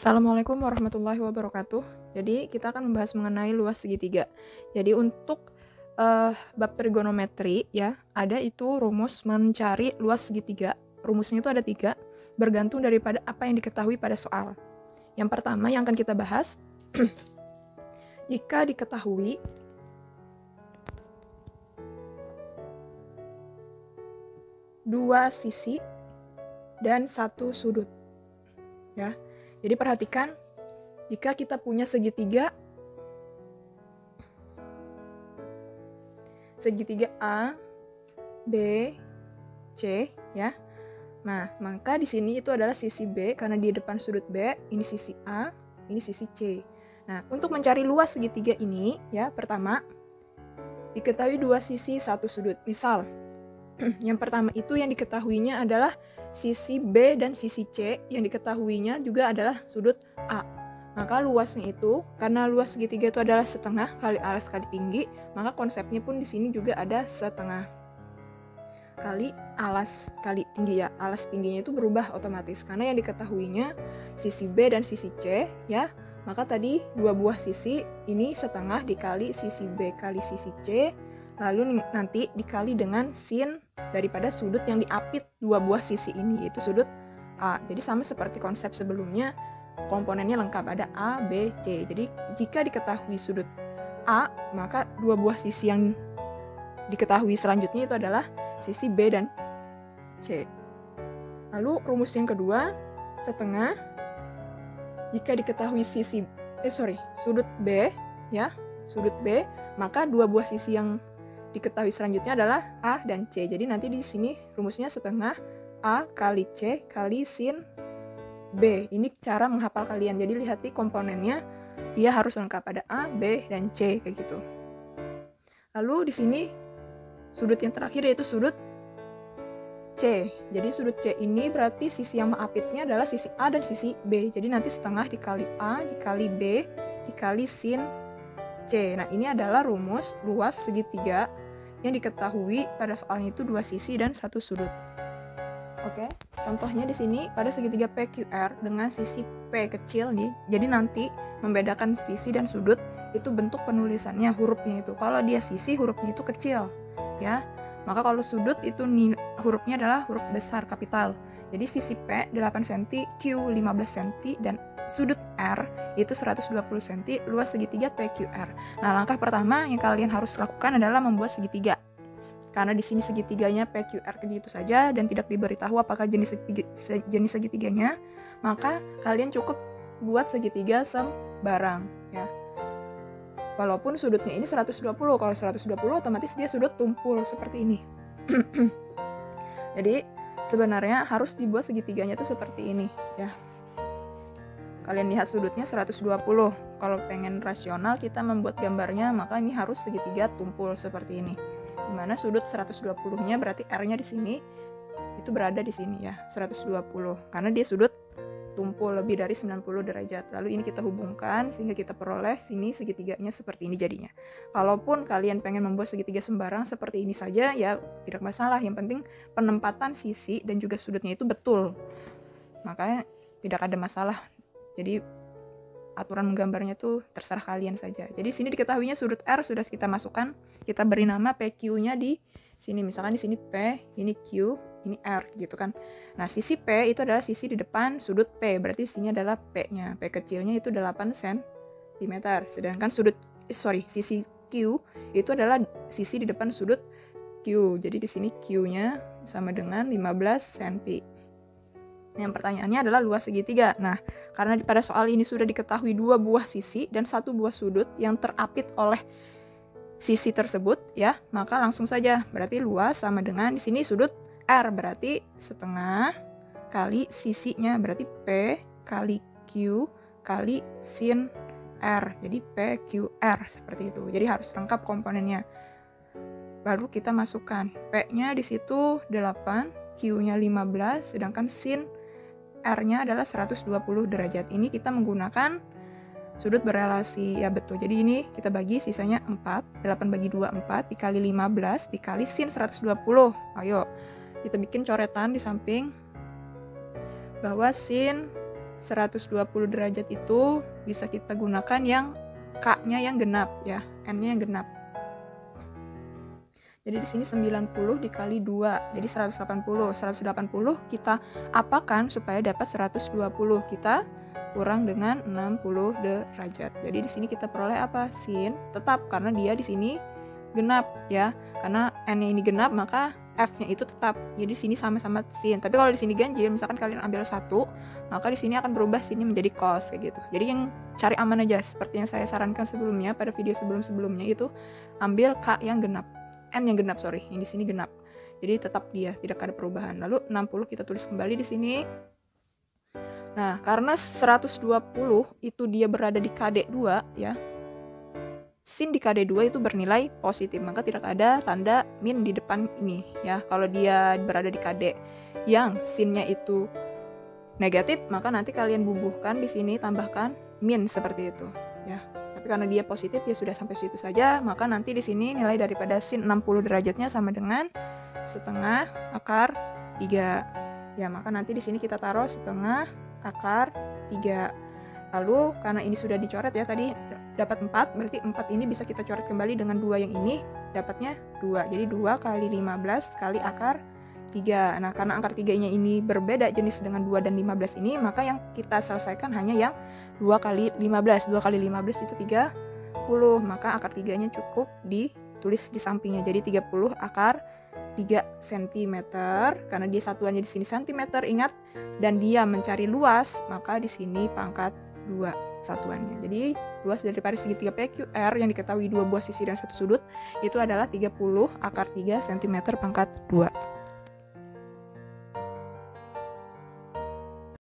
Assalamualaikum warahmatullahi wabarakatuh. Jadi kita akan membahas mengenai luas segitiga. Jadi untuk bab trigonometri ya, ada itu rumus mencari luas segitiga. Rumusnya itu ada 3, bergantung daripada apa yang diketahui pada soal. Yang pertama yang akan kita bahas, jika diketahui dua sisi dan satu sudut. Ya. Jadi perhatikan, jika kita punya segitiga A, B, C ya. Nah, maka di sini itu adalah sisi B karena di depan sudut B, ini sisi A, ini sisi C. Nah, untuk mencari luas segitiga ini ya, pertama diketahui dua sisi satu sudut. Misal, yang pertama itu yang diketahuinya adalah sisi B dan sisi C, yang diketahuinya juga adalah sudut A. Maka luasnya itu, karena luas segitiga itu adalah setengah kali alas kali tinggi, maka konsepnya pun di sini juga ada setengah kali alas kali tinggi ya. Alas tingginya itu berubah otomatis karena yang diketahuinya sisi B dan sisi C ya. Maka tadi dua buah sisi ini setengah dikali sisi B kali sisi C, lalu nanti dikali dengan sin daripada sudut yang diapit dua buah sisi ini, yaitu sudut A. Jadi sama seperti konsep sebelumnya, komponennya lengkap, ada A, B, C. Jadi jika diketahui sudut A, maka dua buah sisi yang diketahui selanjutnya itu adalah sisi B dan C. Lalu rumus yang kedua, setengah jika diketahui sudut B ya, sudut B, maka dua buah sisi yang diketahui selanjutnya adalah A dan C. Jadi nanti di sini rumusnya setengah A kali C kali sin B. Ini cara menghafal kalian. Jadi lihat di komponennya, dia harus lengkap, ada A, B, dan C kayak gitu. Lalu di sini sudut yang terakhir yaitu sudut C. Jadi sudut C ini berarti sisi yang mengapitnya adalah sisi A dan sisi B. Jadi nanti setengah dikali A dikali B dikali sin C. Nah, ini adalah rumus luas segitiga yang diketahui pada soalnya itu dua sisi dan satu sudut. Oke, contohnya di sini pada segitiga PQR dengan sisi P kecil nih. Jadi nanti membedakan sisi dan sudut itu bentuk penulisannya, hurufnya itu. Kalau dia sisi, hurufnya itu kecil, ya. Maka kalau sudut itu hurufnya adalah huruf besar kapital. Jadi sisi P 8 cm, Q 15 cm, dan sudut R itu 120 cm, luas segitiga PQR. Nah, langkah pertama yang kalian harus lakukan adalah membuat segitiga. Karena di sini segitiganya PQR gitu saja dan tidak diberitahu apakah jenis segitiganya, maka kalian cukup buat segitiga sembarang ya. Walaupun sudutnya ini 120, kalau 120 otomatis dia sudut tumpul seperti ini. Jadi sebenarnya harus dibuat segitiganya tuh seperti ini ya. Kalian lihat sudutnya 120. Kalau pengen rasional kita membuat gambarnya, maka ini harus segitiga tumpul seperti ini. Dimana sudut 120-nya berarti R-nya di sini itu berada di sini ya, 120. Karena dia sudut tumpul lebih dari 90 derajat. Lalu ini kita hubungkan sehingga kita peroleh sini segitiganya seperti ini jadinya. Kalaupun kalian pengen membuat segitiga sembarang seperti ini saja ya tidak masalah. Yang penting penempatan sisi dan juga sudutnya itu betul. Makanya tidak ada masalah. Jadi aturan menggambarnya tuh terserah kalian saja. Jadi sini diketahuinya sudut R sudah kita masukkan, kita beri nama PQ-nya di sini. Misalkan di sini P, ini Q, ini R gitu kan. Nah, sisi P itu adalah sisi di depan sudut P, berarti sini adalah P-nya. P kecilnya itu 8 cm. Sedangkan sisi Q itu adalah sisi di depan sudut Q. Jadi di sini Q-nya sama dengan 15 cm. Yang pertanyaannya adalah luas segitiga. Nah, karena pada soal ini sudah diketahui dua buah sisi dan satu buah sudut yang terapit oleh sisi tersebut ya, maka langsung saja berarti luas sama dengan di sini sudut R berarti setengah kali sisinya berarti P kali Q kali sin R. Jadi PQR seperti itu. Jadi harus lengkap komponennya. Baru kita masukkan P-nya di situ 8, Q-nya 15, sedangkan sin R-nya adalah 120 derajat. Ini kita menggunakan sudut berelasi ya, betul. Jadi ini kita bagi sisanya 4, 8 bagi 2 4 dikali 15 dikali sin 120. Ayo kita bikin coretan di samping bahwa sin 120 derajat itu bisa kita gunakan yang K-nya yang genap ya, N-nya yang genap. Jadi di sini 90 dikali 2, jadi 180. 180 kita apakan supaya dapat 120. Kita kurang dengan 60 derajat. Jadi di sini kita peroleh apa? Sin tetap karena dia di sini genap ya. Karena N-nya ini genap maka F-nya itu tetap. Jadi di sini sama-sama sin. Tapi kalau di sini ganjil, misalkan kalian ambil 1, maka di sini akan berubah sini menjadi cos kayak gitu. Jadi yang cari aman aja seperti yang saya sarankan sebelumnya pada video sebelum-sebelumnya itu ambil K yang genap. N yang genap, yang di sini genap. Jadi tetap dia, tidak ada perubahan. Lalu 60 kita tulis kembali di sini. Nah, karena 120 itu dia berada di KD2 ya. Sin di KD2 itu bernilai positif, maka tidak ada tanda min di depan ini ya. Kalau dia berada di KD yang sinnya itu negatif, maka nanti kalian bubuhkan di sini tambahkan min seperti itu ya. Tapi karena dia positif ya sudah sampai situ saja, maka nanti di sini nilai daripada sin 60 derajatnya sama dengan setengah akar 3. Ya, maka nanti di sini kita taruh setengah akar 3. Lalu karena ini sudah dicoret ya tadi dapat 4, berarti 4 ini bisa kita coret kembali dengan 2 yang ini, dapatnya 2. Jadi 2 kali 15 kali akar 3. Nah, karena akar 3-nya ini berbeda jenis dengan 2 dan 15 ini, maka yang kita selesaikan hanya yang 2 kali 15. 2 kali 15 itu 30. Maka akar 3-nya cukup ditulis di sampingnya. Jadi 30 akar 3 cm. Karena dia satuannya di sini cm, ingat. Dan dia mencari luas, maka di sini pangkat 2 satuannya. Jadi luas dari segitiga PQR yang diketahui 2 buah sisi dan 1 sudut itu adalah 30 akar 3 cm pangkat 2.